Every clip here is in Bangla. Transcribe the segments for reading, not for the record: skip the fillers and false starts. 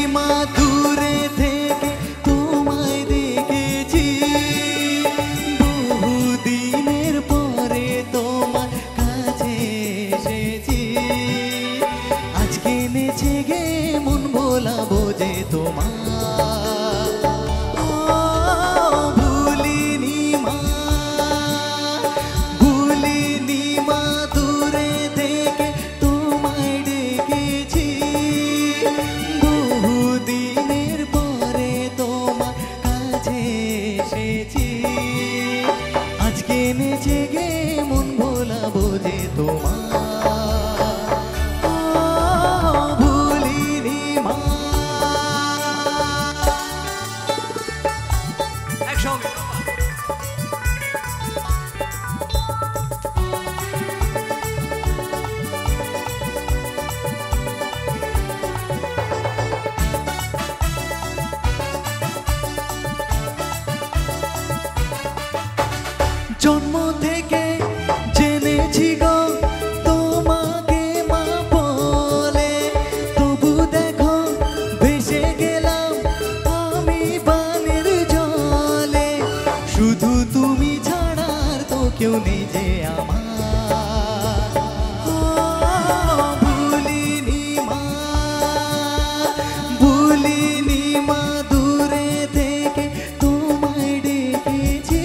নীলিমা দূরে থেকে তোমায় দেখেছি, বহুদিনের পরে তোমার কাছে এসেছি। আজকে নেচে গে মন ভোলাবো যে তোমার। নেচে গে মন ভোলাবো যে তোমার, ভুলিনি মা। একসঙ্গে জন্ম থেকে জেনেছি গো তোমাকে মা বলে, তবু দেখো ভেসে গেলাম আমি বানের জলে। শুধু তুমি ছাড়া আর তো কেউ নেই যে আমার। ভুলিনি মা, ভুলিনি মা দূরে থেকে তোমায় ডেকেছি,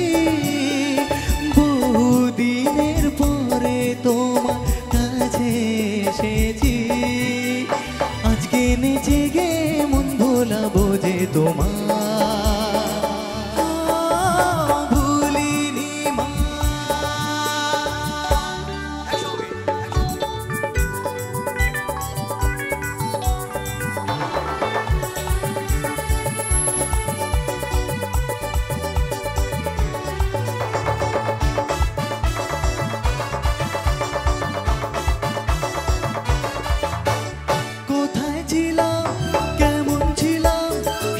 বহুদিনের পরে তোমার কাছে এসেছি। আজকে নেচে গে মন ভোলাবো যে তোমার, ভুলিনি মা। কোথায় ছিলাম কেমন ছিলাম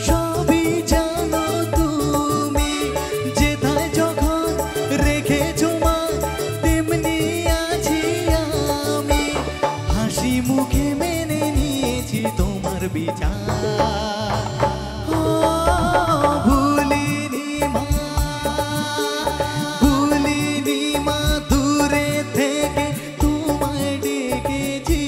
সবই জানো তুমি, যেথায় যখন রেখেছো মা তেমনি আছি আমি। হাসি মুখে মেনে নিয়েছি তোমার বিচার। ভুলিনি মা, ভুলিনি মা দূরে থেকে তোমায় ডেকেছি,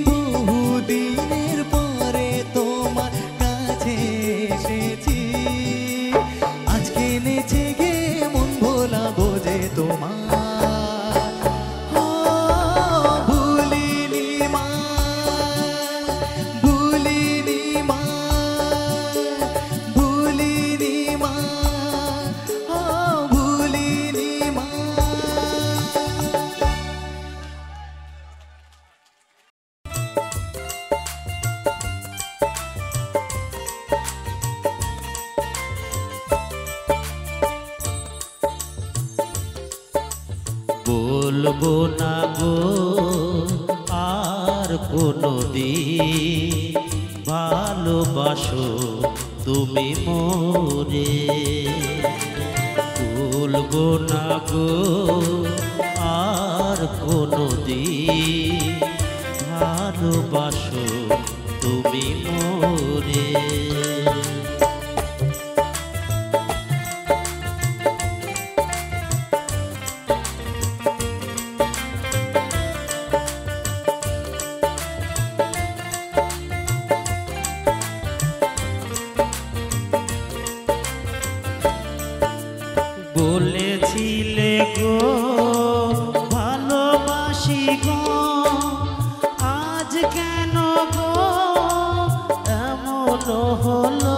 বহুদিনের পরে তোমার কাছে এসেছি। আজকে নেচে গে মন ভোলাবো যে তোমার, ভুলিনি মা, ভুলিনি মা, ভুলিনি মা, ভুলিনি মা। বলবো না গো আর কোনোদিন ভালোবাসো তুমি মোরে। বলবো না গো আর কোনোদিন ভালোবাসো তুমি মোরে। বলেছিলে গো ভালোবাসি গো, আজ কেন গো এমন হলো।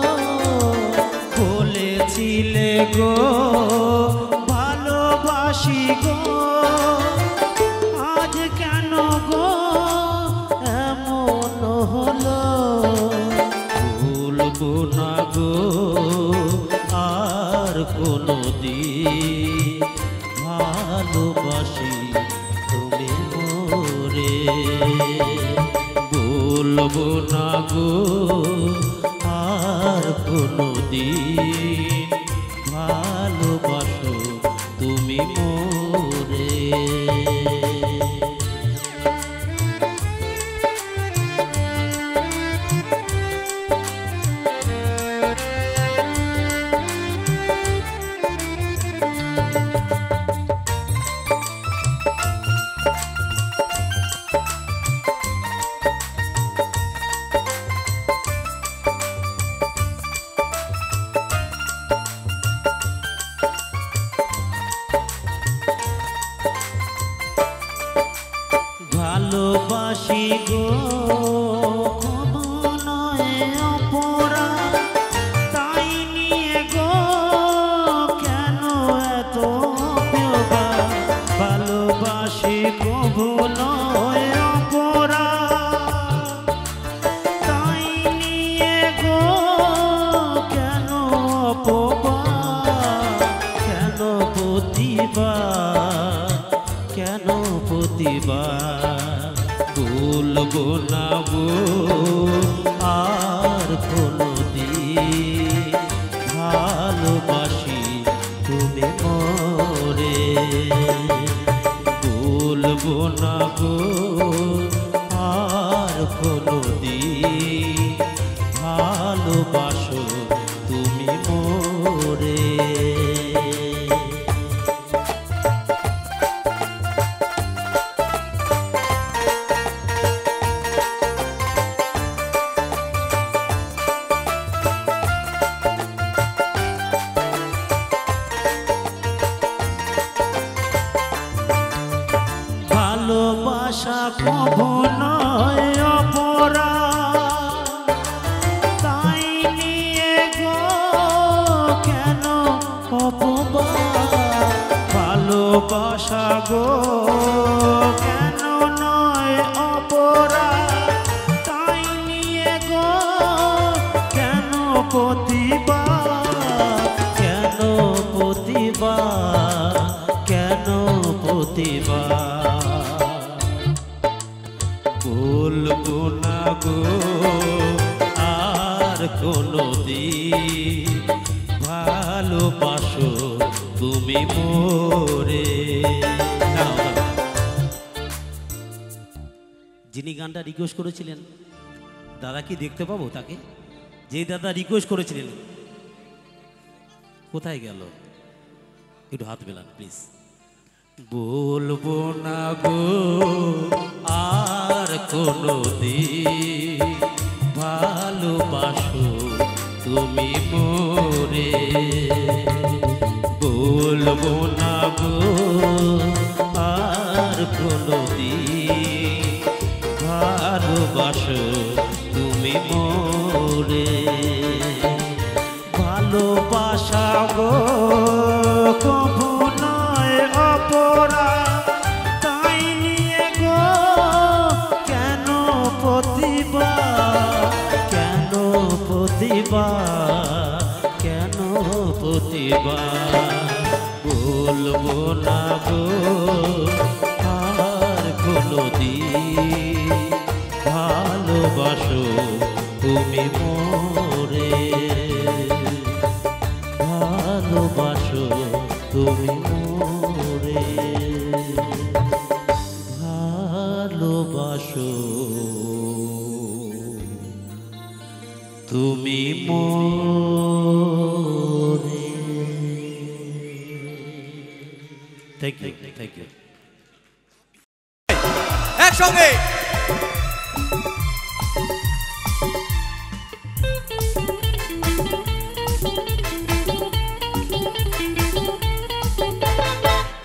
বলেছিলে গো ভালোবাসি গো, আজ কেন গো এমন হলো। ভুলবো না গো আর কোনোদিন ভালোবাসি তুমি মোরে। বলবো না গো আর কোনোদিন ভালোবাসো তুমি মোরে। কোনদিন ভালোবাসো তুমি মোরে। ভালোবাসা কখনো অপরাধ, তাই নিয়ে গো কেন অপবাদ। ভালোবাসা গো কেন নয় অপরাধ, তাই নিয়ে গো কেন প্রতিবাদ, কেন প্রতিবাদ, কেন প্রতিবাদ। বলবো না গো আর কোনদিন ভালোবাসো তুমি মোরে। যিনি গানটা রিকোয়েস্ট করেছিলেন দাদা কি দেখতে পাবো তাকে? যে দাদা রিকোয়েস্ট করেছিলেন কোথায় গেল? একটু হাত মেলান প্লিজ। বলবো না গো আর কোনদিন ভালোবাসো তুমি মোরে। বলবো না গো আর কোনদিন ভালোবাসো তুমি মোরে। ভালোবাসা গো কখনো অপরাধ, তাই নিয়ে গো কেন প্রতিবাদ, কেন প্রতিবাদ, কেন প্রতিবাদ। বলবো না গো আর কোনদিন ভালোবাসো তুমি মোরে। ভালোবাসো তুমি মোরে, ভালোবাসো তুমি মোরে। Thank you, thank you. একসঙ্গে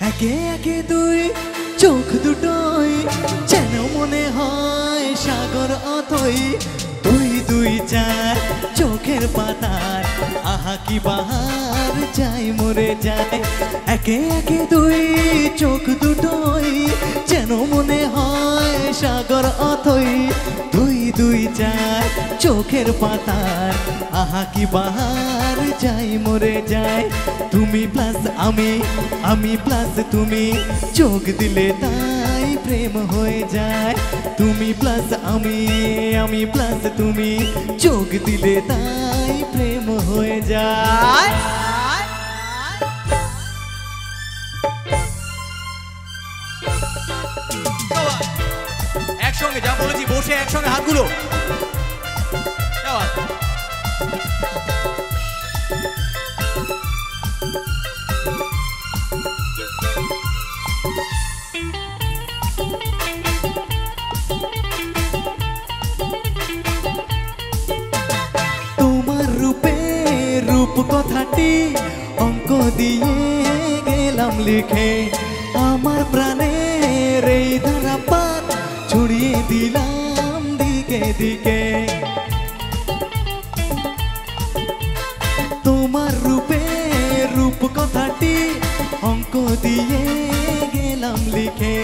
একে একে দুই চোখ দুটোই যেন মনে হয় সাগর অথই। দুই দুই চার চোখের পাতার আহা কি বাহার যাই মরে যায়। একে একে দুই চোখ দুটোই যেন মনে হয় সাগর অথই। দুই দুই চার চোখের পাতার আহা কি বাহার যাই মরে যায়। তুমি প্লাস আমি, আমি প্লাস তুমি, চোখ দিলে তাই প্রেম হয়ে যায়। তুমি প্লাস আমি, আমি প্লাস তুমি, চোখ দিলে তাই প্রেম হয়ে যায়। একসঙ্গে যা বলেছি বসে একসঙ্গে হাতগুলো তোমার রূপে রূপ কথাটি অঙ্ক দিয়ে গেলাম লিখে। আমার প্রাণের এই ধারাপাত ছড়িয়ে দিলাম দিকে দিকে। তোমার রূপে রূপ কথাটি অঙ্ক দিয়ে গেলাম লিখে।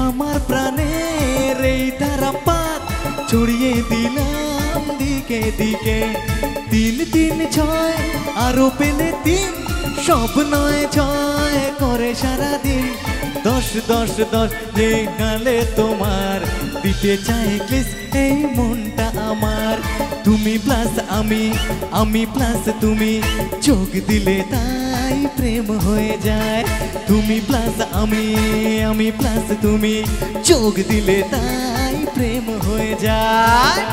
আমার প্রাণের এই ধারাপাত ছড়িয়ে দিলাম দিকে দিকে। তিন তিন ছয় আরো পেলে তিন, সব নয় ছয় করে সারাদিন। দশ দশ দশ যে গালে তোমার দিতে চাই কিস এই মনটা আমার। তুমি প্লাস আমি, আমি প্লাস তুমি, চোখ দিলে তাই প্রেম হয়ে যায়। তুমি প্লাস আমি, আমি প্লাস তুমি, চোখ দিলে তাই প্রেম হয়ে হয়ে যায়।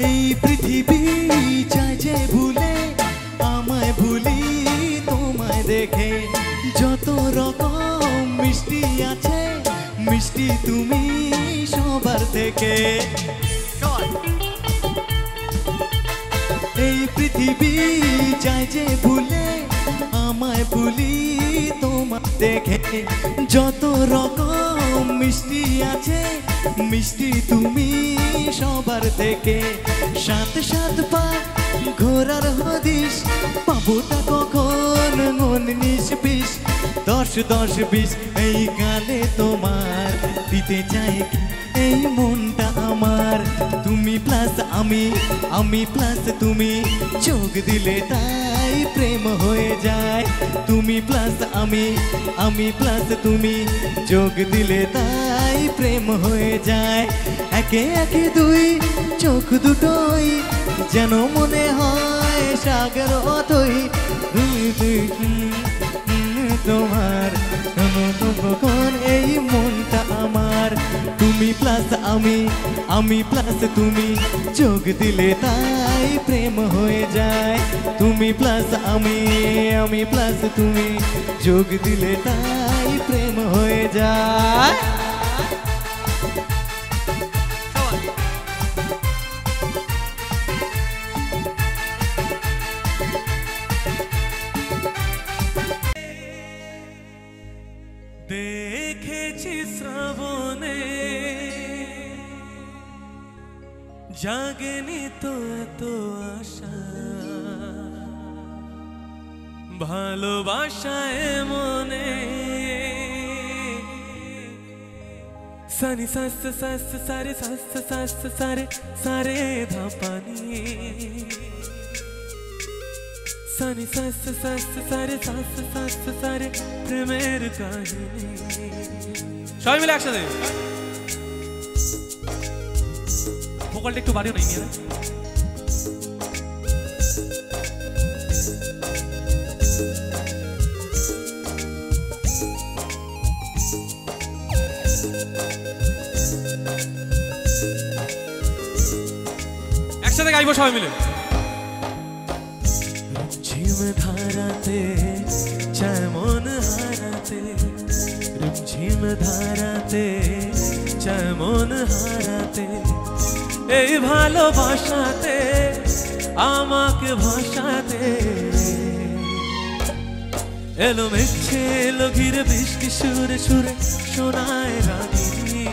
এই পৃথিবী চাই যে ভুলে আমায় ভুলি তোমায় দেখে, যত রকম মিষ্টি আছে মিষ্টি তুমি সবার থেকে। এই পৃথিবী চাই যে ভুলে আমায় ভুলি তোমায় দেখে, যত রকম মিষ্টি আছে মিষ্টি তুমি সবার থেকে। সাত সাত পা ঘোরার হদিস পাবোটা কখন মন 19-20, 10-10-20 এই গালে তোমার দিতে চাই এই মনটা আমার। তুমি প্লাস আমি, আমি প্লাস তুমি, চোখ দিলে তাই প্রেম হয়ে যায়। তুমি প্লাস আমি, আমি প্লাস তুমি, চোখ দিলে তাই প্রেম হয়ে যায়। একে একে দুই চোখ দুটোই যেন মনে হয় সাগর অতই। দুই দুই তোমার কোন এই মনটা আমার। তুমি প্লাস আমি, আমি প্লাস তুমি, চোখ দিলে তাই প্রেম হয়ে যায়। তুমি প্লাস আমি, আমি প্লাস তুমি, চোখ দিলে তাই প্রেম হয়ে যায়। দেখেছি শ্রাবণে জাগেনি তো এত আশা, ভালোবাসায় মনে সানি সাস সাস সারে সাস সাস সারে সারে ধাপানি সানি সাস সাস সারে সাস সাস সারে প্রেমের কাহিনী। সবাই মিলে একসাথে ভোকালটা একটু বাড়িও নেই। একসাথে গাইবো সবাই মিলে। ঝিম ধারাতে যেমন হারাতে, ঝিম ধারাতে যেমন হারাতে, এই ভালোবাসাতে আমাকে ভাসাতে এলো মেঘছে এলো ঘিরে বৃষ্টি সুরে সুরে শোনায় রাগিনী।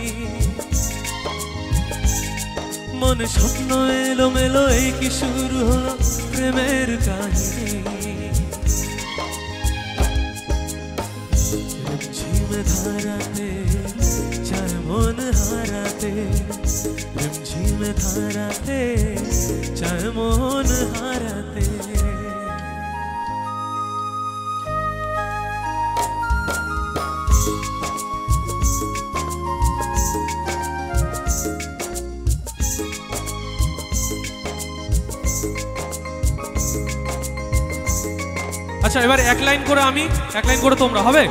মনে স্বপ্ন এলো মেলো এই কি শুরু হলো প্রেমের কাহিনী। ঝিম ধারাতে যেমন হারাতে, ঝিম ধারাতে যেমন হারাতে। আচ্ছা এবার এক লাইন করে আমি, এক লাইন করে তোমরা, হবে?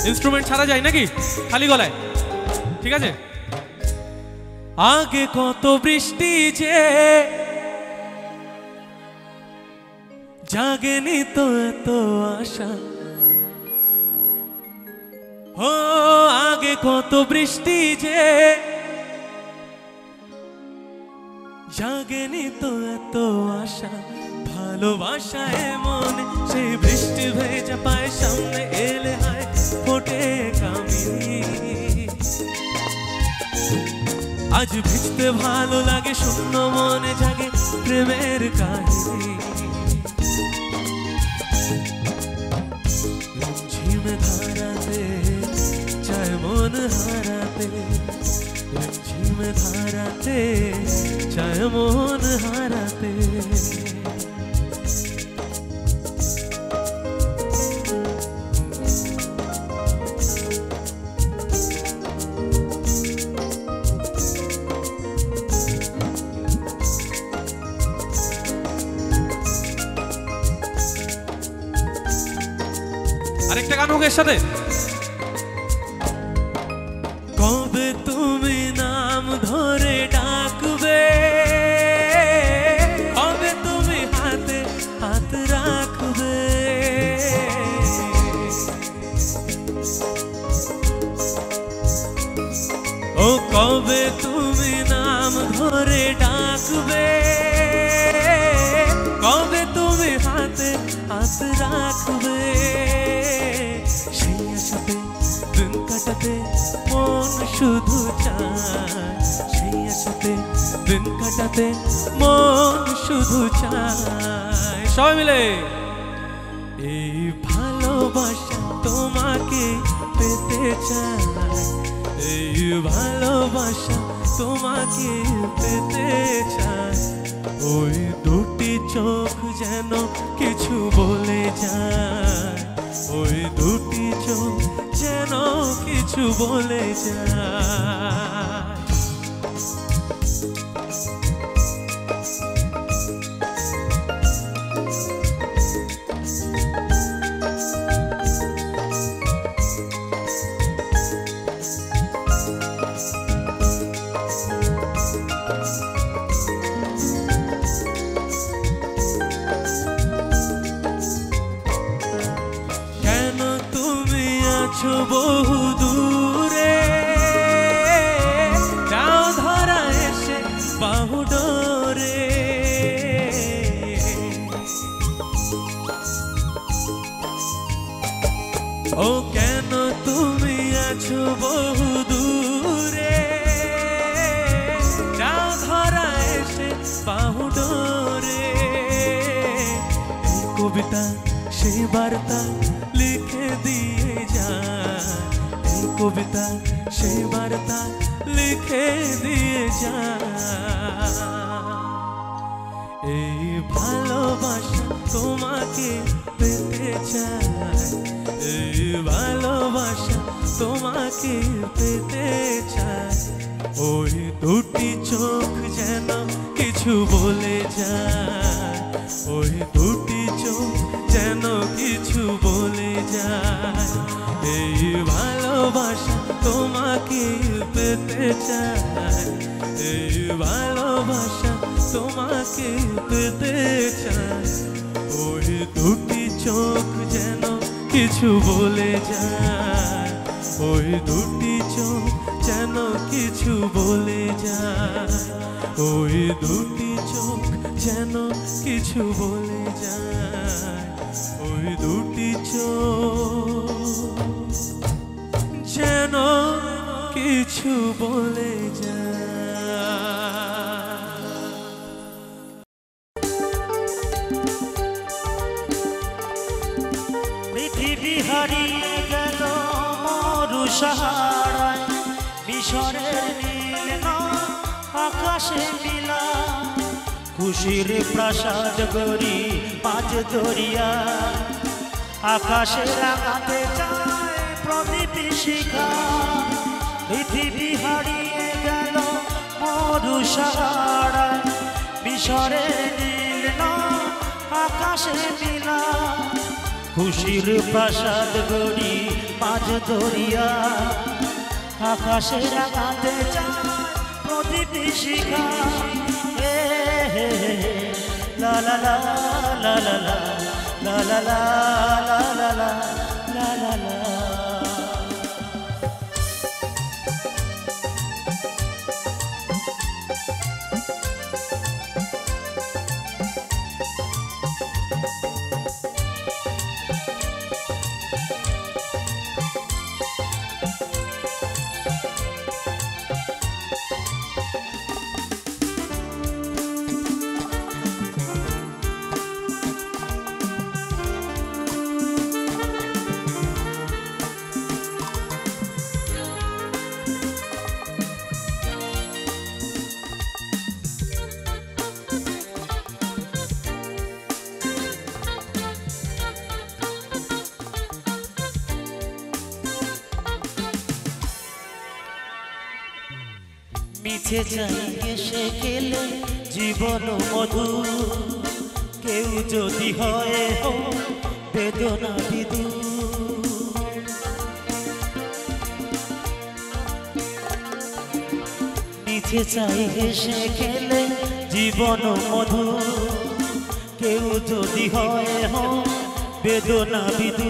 ইনস্ট্রুমেন্ট ছাড়া যায় নাকি, খালি গলায়? ঠিক আছে। আগে কত বৃষ্টি যে জাগেনি তো এত আশা, ও আগে কত বৃষ্টি যে জাগেনি তো এত আশা, ভালোবাসায় মনে সেই বৃষ্টি ভেজা পায় সামনে এলে হায় ফোটে কামিনী। আজ ভিজতে ভালো লাগে শূন্য মনে জাগে প্রেমের কাহিনী। হারাতে রিমঝিম ধারাতে চায় মন হারাতে আরেকটা গান হোক এর সাথে। কবে তুমি নাম ধরে ডাকবে, কবে তুমি হাতে হাত রাখবে, ও কবে তুমি নাম ধরে ডাকবে, কবে তুমি হাতে হাত রাখবে, সেই আশাতে দিন কাটাতে মন শুধু চায়, সেই আশাতে দিন কাটাতে মন শুধু চায়। সবাই মিলে এই ভালোবাসা তোমাকে পেতে চায়, এই ভালোবাসা তোমাকে পেতে চায়, ওই দুটি চোখ যেন কিছু বলে যায়, ওই দুটি চোখ যেন কিছু বলে যায়। কেন তুমি আছো বহু দূরে, যাও ধরা এসে বাহু ডোরে, ও কেন তুমি আছো বহু দূরে, যাও ধরা এসে বাহু ডোরে, এই কবিতা সেই বার্তা লিখে দিয়ে যায়, এই কবিতা সেই বার্তা লিখে দিয়ে যায়। এই ভালোবাসা তোমাকে পেতে চায়, এই ভালোবাসা তোমাকে পেতে চায়, ওই দুটি চোখ যেন কিছু বলে যায়, ওই দুটি চোখ যেন কিছু বলে যায়। এই ভালোবাসা তোমাকে পেতে চায়, এই ভালোবাসা তোমাকে পেতে চায়, ওই দুটি চোখ যেন কিছু বলে যায়, ওই দুটি চোখ যেন কিছু বলে যায়, ওই দুটি চোখ যেন কিছু বলে যায়, ওই দুটি চোখ যেন কিছু বলে যায়। পৃথিবী হারিয়ে গেল মরু সাহারায়, মিশরের নীল নদ আকাশে মিলা, খুশির প্রাসাদ গড়ি মাঝ দরিয়া, আকাশে রাঙাতে চায় প্রদীপ শিখা। পৃথিবী হারিয়ে গেল মরু সাহারায়, মিশরের নীল নদ আকাশে মিলা, খুশির প্রাসাদ গড়ি মাঝ দরিয়া, আকাশে রাঙাতে চায় প্রদীপ শিখা। লা লা লা লা লা লা লা লা লা লা লা লা লা লা। মিছে চাই এসে গেলে জীবন মধু কেউ যদি হয় বেদনা বিদু মিছে চাই এসে গেলে জীবন মধু কেউ যদি হয় বেদনা বিদু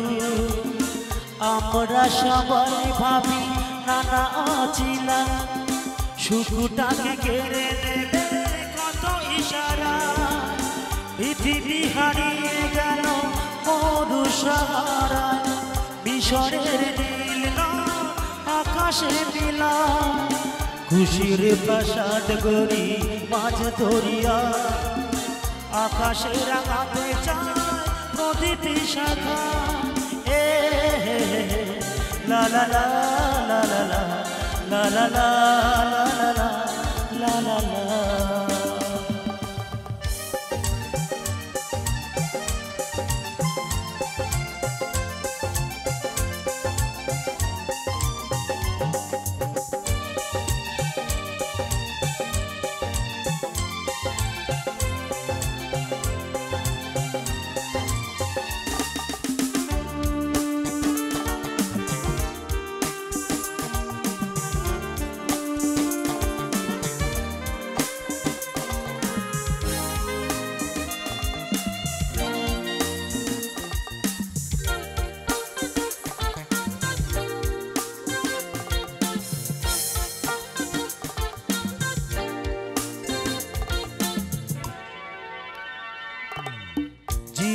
আমরা সবাই ভাবি নানা অচিলা সুখটাকে কেড়ে নেবে কত ইশারা পৃথিবী হারিয়ে গেল মরু সাহারা মিশরের নীল আকাশে মিলা খুশির প্রাসাদ গড়ি মাঝ দরিয়া আকাশে রাঙাতে চায় প্রদীপী শাখা এ লা লা লা লা লা লা লা লা লা লা লা লা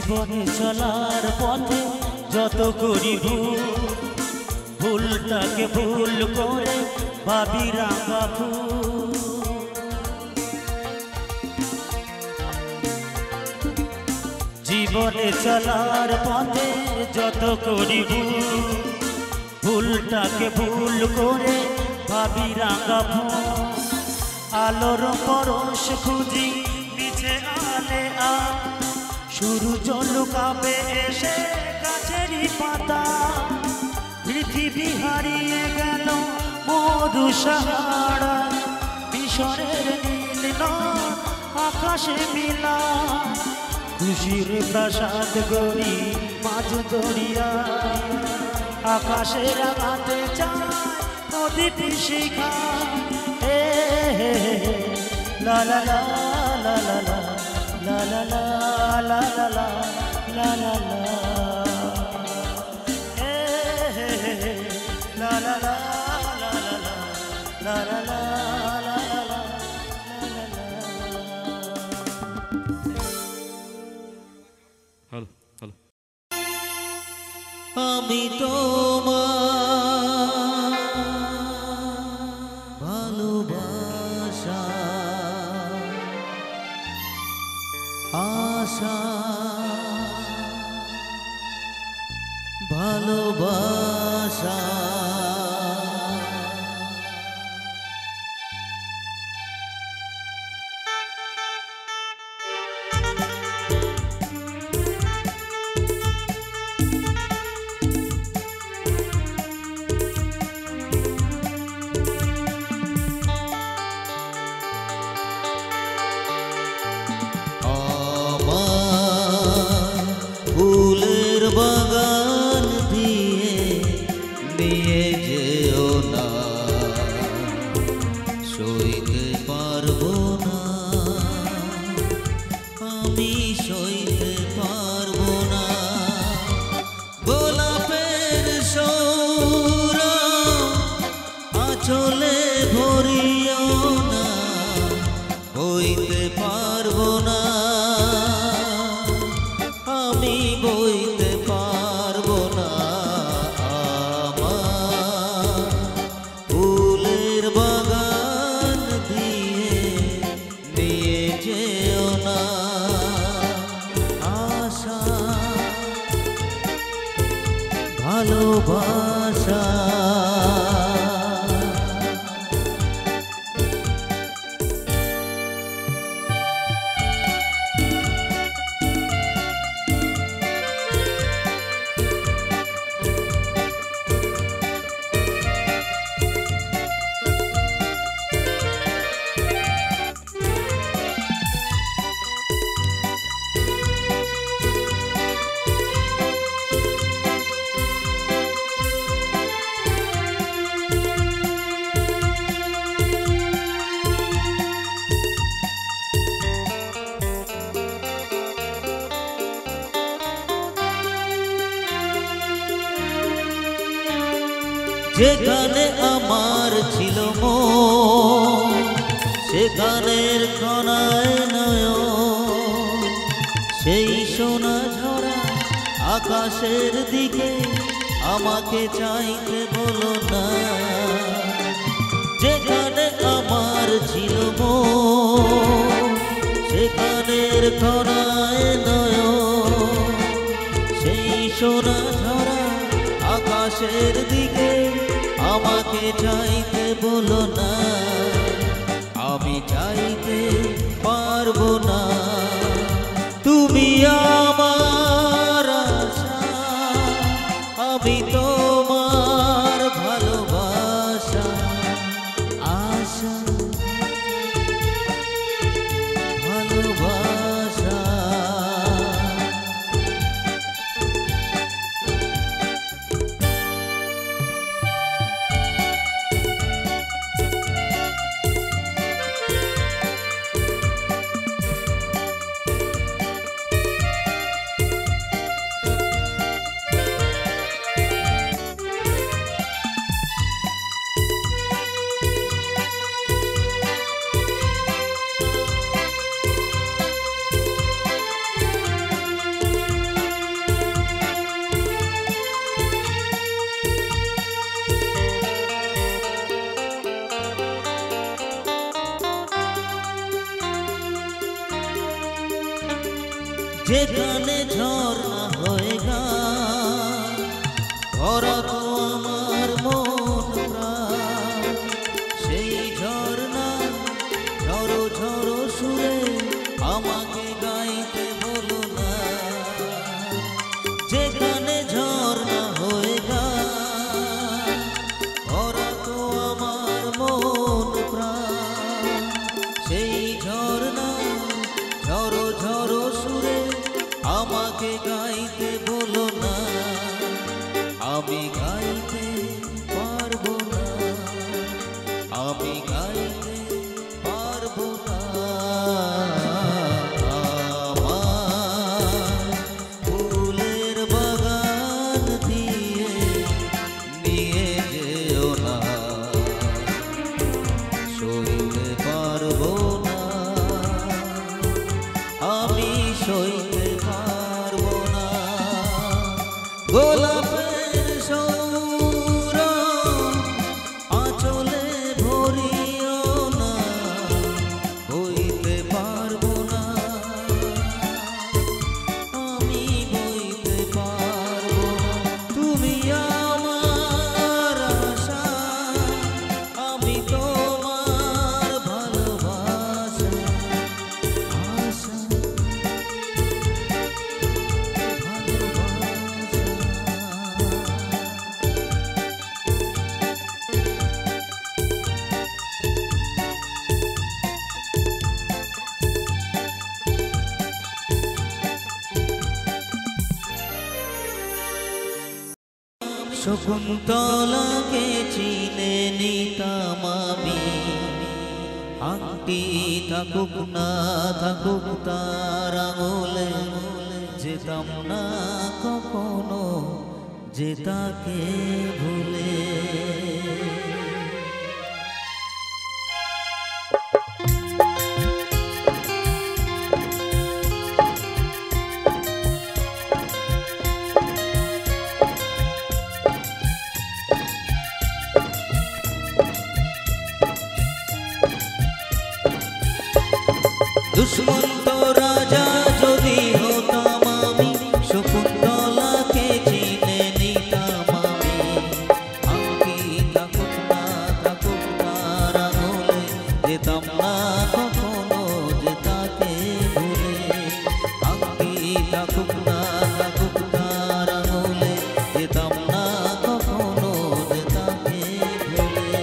জীবনে চলার পথে যত করি ভুলটাকে ভুল করে ভাবি রাঙা ফুল জীবনে চলার পথে যত করি ভুলটাকে ভুল করে ভাবি রাঙা ফুল আলোর পরশ খুঁজি নিচে আলে শুরু লুকাবে এসে গাছেরই পাতা পৃথিবী হারিয়ে গেল মরু সাহারা মিশরের নীল আকাশে মিলা খুশির প্রাসাদ গড়ি মাঝ দরিয়া আকাশে রাঙাতে চায় প্রদীপী শিখা এ লা লা লা লা লা লা la la la la la la la la la hey la la la la la la la la la hello hello আমি তোমার ভালোবাসা আশা ভালোবাসা ফুলের বাগান দিয়ে নিয়ে যেও না সইতে পারবো না আমি সইতে পারবো না গোলাপের সৌরা আঁচলে ভরিও না হইতে পারবো না আমি বইতে পারবো না আমার ফুলের বাগান দিয়ে নিয়ে যেও না আশা ভালোবাসা যেখানে আমার ছিল মন সেখানের কণায় নয়ন সেই সোনা ঝরা আকাশের দিকে আমাকে চাইতে বলো না যেখানে আমার ছিল মন সেখানের কণায় নয়ন সেই সোনা ঝরা আকাশের দিকে আমাকে চাইতে বলো না আমি চাইতে পারবো না তুমি আমার আশা আমি তোমার ভালোবাসা আশা ভালোবাসা যেখানে ঝর্ণা হয়ে গান ভরা তো আমার মন প্রাণ সেই ঝর্ণা ঝরো ঝরো সুরে আমাকে গাইতে বলো না যেখানে ঝর্ণা হয়ে গান ভরা তো আমার মন প্রাণ সেই ঝর্ণা ঝরো ঝরো সুরে আমাকে গাইতে বলো না আমি গাইতে পারবো না আমি গাইতে পারবো না আমার ফুলের বাগান দিয়ে নিয়ে যেও না সইতে পারবো না আমি সইতে পারবো না গোলাপের সৌরভ আঁচলে ভরিও না বইতে পারবো না আমি বইতে পারবো না তুমি আমার আশা আমি তোমার ভালোবাসা আশা শকুন্তলাকে চিনে নিতাম আমি আংটি থাকুক না থাকুক তার আঙুলে যেতাম না কখনো যে তাকে ভুলে দুষ্মন্ত রাজা যদি হতাম আমি শকুন্তলাকে চিনে নিতাম আমি আংটি থাকুক না থাকুক তার আঙুলে যেতাম না কখনো যে তাকে ভুলে আংটি থাকুক না থাকুক তার আঙুলে যেতাম না কখনো যে তাকে ভুলে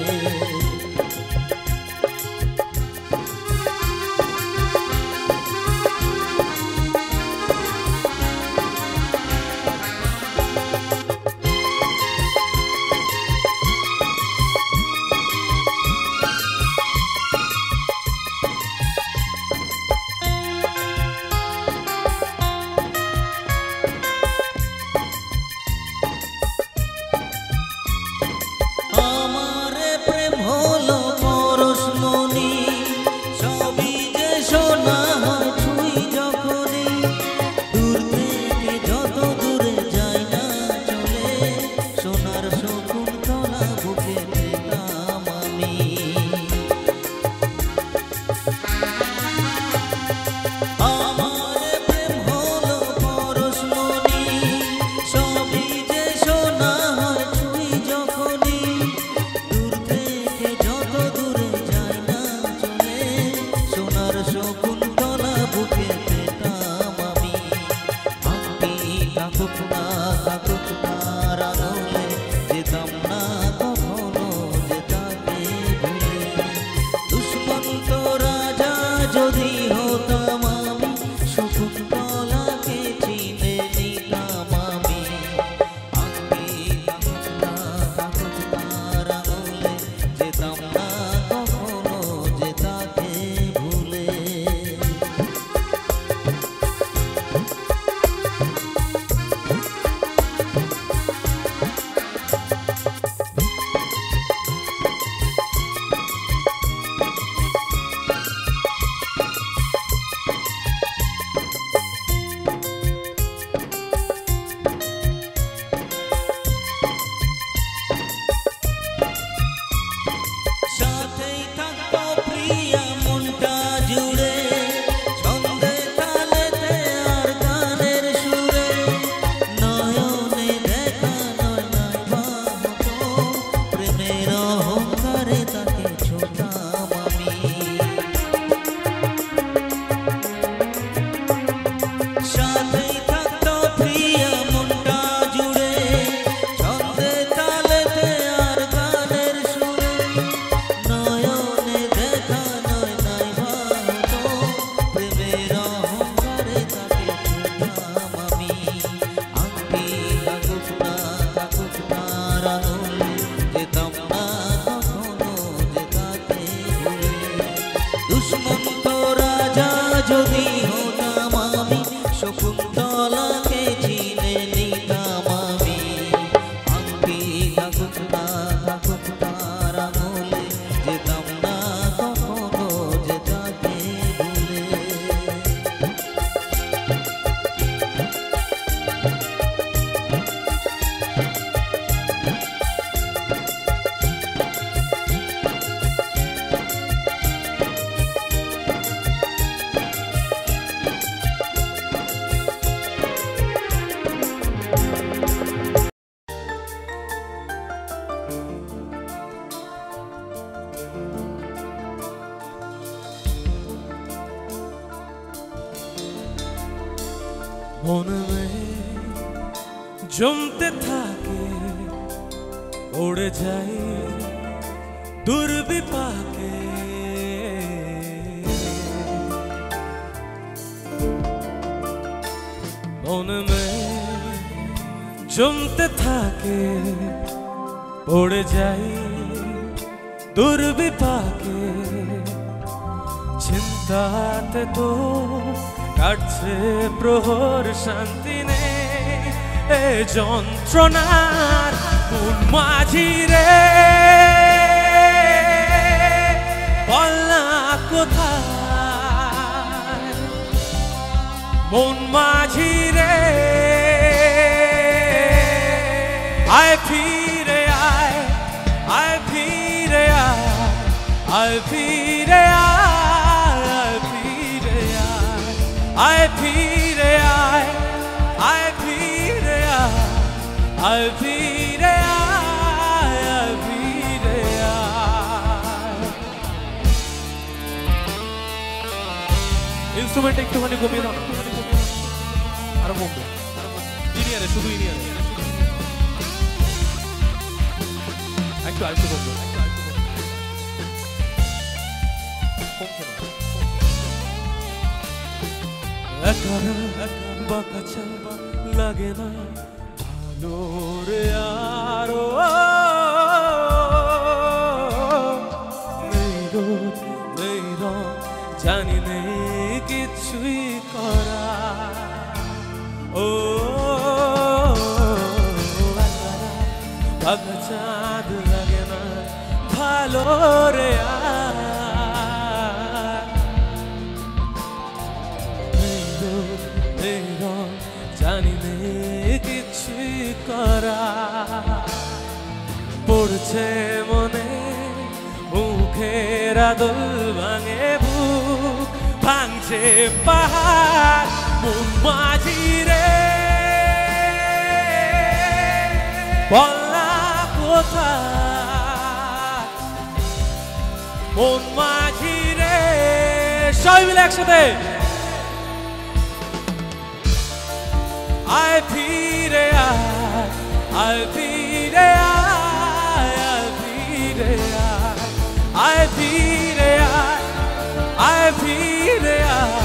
থাকুক তার আঙুলে যেতাম না কখনো যে তাকে ভুলে দুষ্মন্ত রাজা যদি হতাম আমি শকুন্তলাকে চিনে নিতাম আমি আংটি থাকুক না থাকুক তার আঙুলে যেতাম না কখনো যে তাকে ভুলে সাথেই থাকতো প্রিয়া মনটা জুড়ে ছন্দে তালেতে আর গানের সুরে নয়নে দেখা নয় নাই বাহতো প্রেমের অহংকারে তাকে ছোটাম আমি সাথেই থাকতো প্রিয়া মনটা জুড়ে ছন্দে তালেতে আর গানের সুরে নয়নে দেখা নয় নাই বাহতো প্রেমের অহংকারে তাকে ছোটাম আমি আংটি থাকুক না থাকুক তার আঙুলে যেতাম না কখনো যে তাকে ভুলে দুষ্মন্ত রাজা যদি হতাম আমি শকুন্তলাকে চিনে নিতাম আমি আংটি থাকুক না থাকুক তার আঙুলে যেতাম না কখনো যে তাকে ভুলে মন জমতে থাকে উড়ে যাই দুর্বিপাকে মন জমতে থাকে উড়ে যাই দুর্বিপাকে চিন্তাতে তো কাটছে প্রহর শান্তি নেই এ যন্ত্রণার মন মাঝি রে বলনা কোথায় মন মাঝি রে আয় ফিরে আয় আয় ফিরে আয় আয় ফিরে আয় ফিরে আয় আয় ফিরে আয় আয় ফিরে আয় আয় ফিরে আয় ফিরে আয় ইনস্ট্রুমেন্ট একটুখানি কমিয়ে দাও না আরো কমবে ইনিয়ারে শুধু ইনিয়ারে একটু আরেকটু কমবে বাকাচা লাগে না ভালো রে আরো নেই রোদ নেই রং জানি নেই কিছুই করা ও বাকাচাঁদ লাগে না ভালো রে জানি নেই কিছুই করা পড়ছে মনে মুখের আদল ভাঙে বুক ভাঙছে পাহাড় মন মাঝি রে বলনা কোথায় মন মাঝি রে সবাই মিলে একসাথে আয় ফিরে আয়, আয় ফিরে আয়, আয় ফিরে আয়, আয় ফিরে আয়, আয় ফিরে আয়,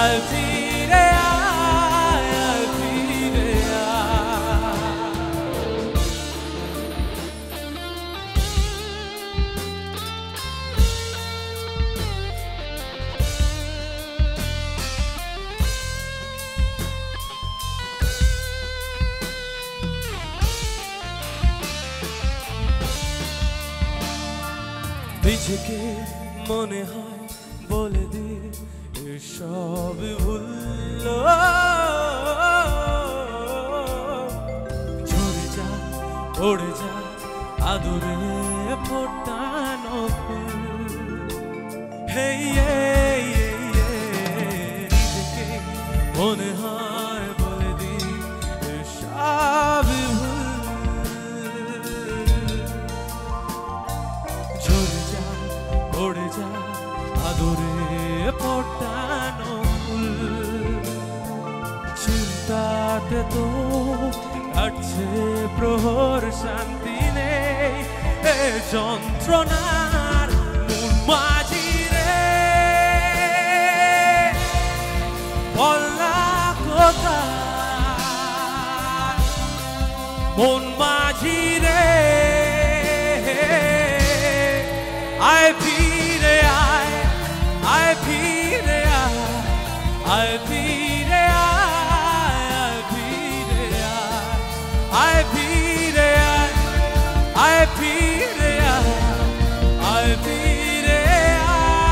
আয় ফিরে আয়, আয় ফিরে আয়। নিজেকে মনে হয় বলে দি এসব ভুলল, ঝরে যা পড়ে যা আদরে ফোটানো ফুল। হেই নিজেকে মনে হয় বলে দি এসব পড়ে যা আদরে ফোটানো ফুল। চিন্তাতে তো কাটছে প্রহর, শান্তি নেই এ যন্ত্রণার মন মাঝি রে। বলনা কোথায় মন মাঝি রে, আয় ফিরে আয়, আয় ফিরে আয়, আয় ফিরে আয়, আয় ফিরে আয়, আয় ফিরে আয়, আয় ফিরে আয়, আয় ফিরে আয়,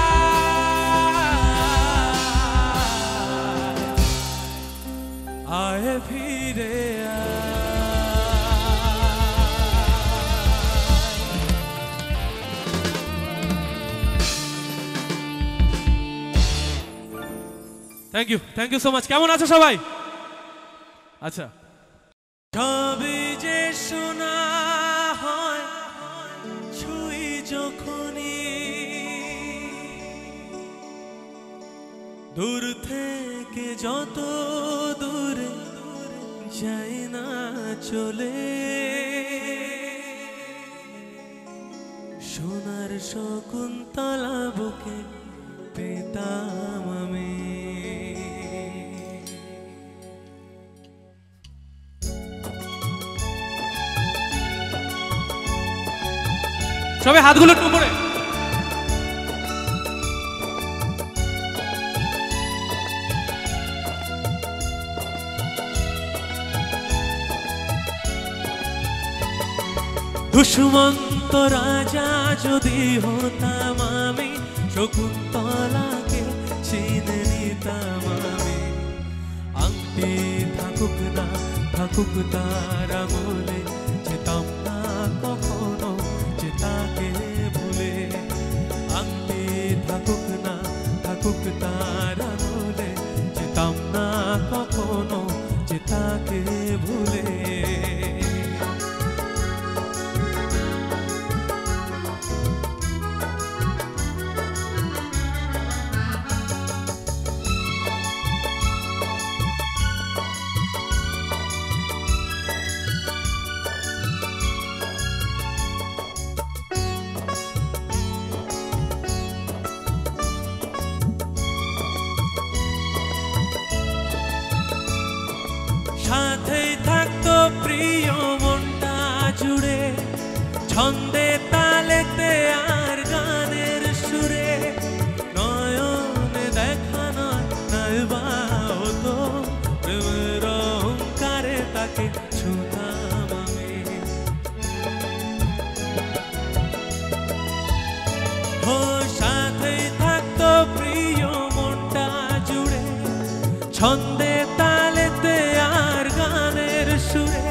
আয় ফিরে আয়। Thank you so much. কেমন আছো সবাই? আচ্ছা, তবে যে শোনা হয় ছুঁই যখনই, দূর থেকে যত দূরে যায় না চলে, সোনার শকুন্তলা বুকে পেতাম আমি। সবাই হাতগুলো একটু উপরে। দুষ্মন্ত রাজা যদি হতাম আমি, শকুন্তলাকে চিনে নিতাম আমি। আংটি থাকুক না থাকুক তার আঙুলে, যেতাম না কখনো যে তাকে ভুলে। আংটি থাকুক না থাকুক তার আঙুলে, যেতাম না কখনো যে তাকে ভুলে। সাথেই থাকতো প্রিয় মনটা জুড়ে, ছন্দে তালেতে আর গানের সুরে। নয়নে দেখা নয় নাইবা হতো, প্রেমের অহংকারে তাকে ছুঁতাম আমি। ও সাথেই থাকতো প্রিয় মনটা জুড়ে, ছন্দে তালেতে আর গানের সুরে।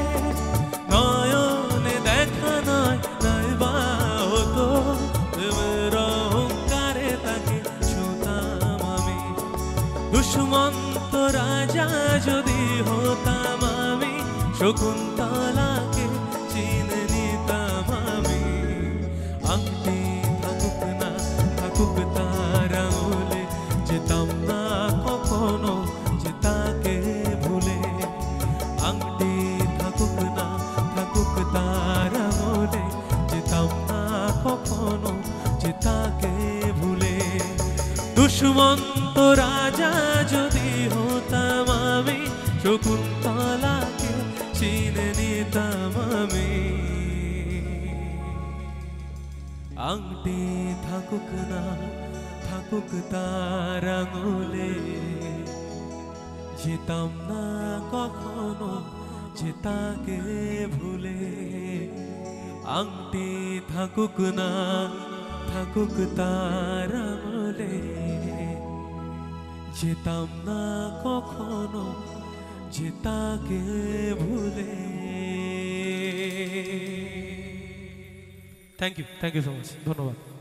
নয়নে দেখা নয় নাইবা হতো, প্রেমের অহংকারে তাকে ছুঁতাম আমি। দুষ্মন্ত রাজা যদি হতাম আমি, শকুন্তলাকে চিনে নিতাম আমি। আংটি থাকুক না থাকুক তার আঙুলে, যেতাম না কখনো যে তাকে ভুলে। সুমন্ত রাজা যদি হতাম আমি, শকুন্তলাকে চিনে নিতাম আমি। আংটি থাকুক না থাকুক তার আঙুলে, যেতাম না কখনো যে তাকে ভুলে। আংটি থাকুক না থাকুক তার আঙুলে, যেতাম না কখনো যে তাকে ভুলে। থ্যাংক ইউ সো মাচ, ধন্যবাদ।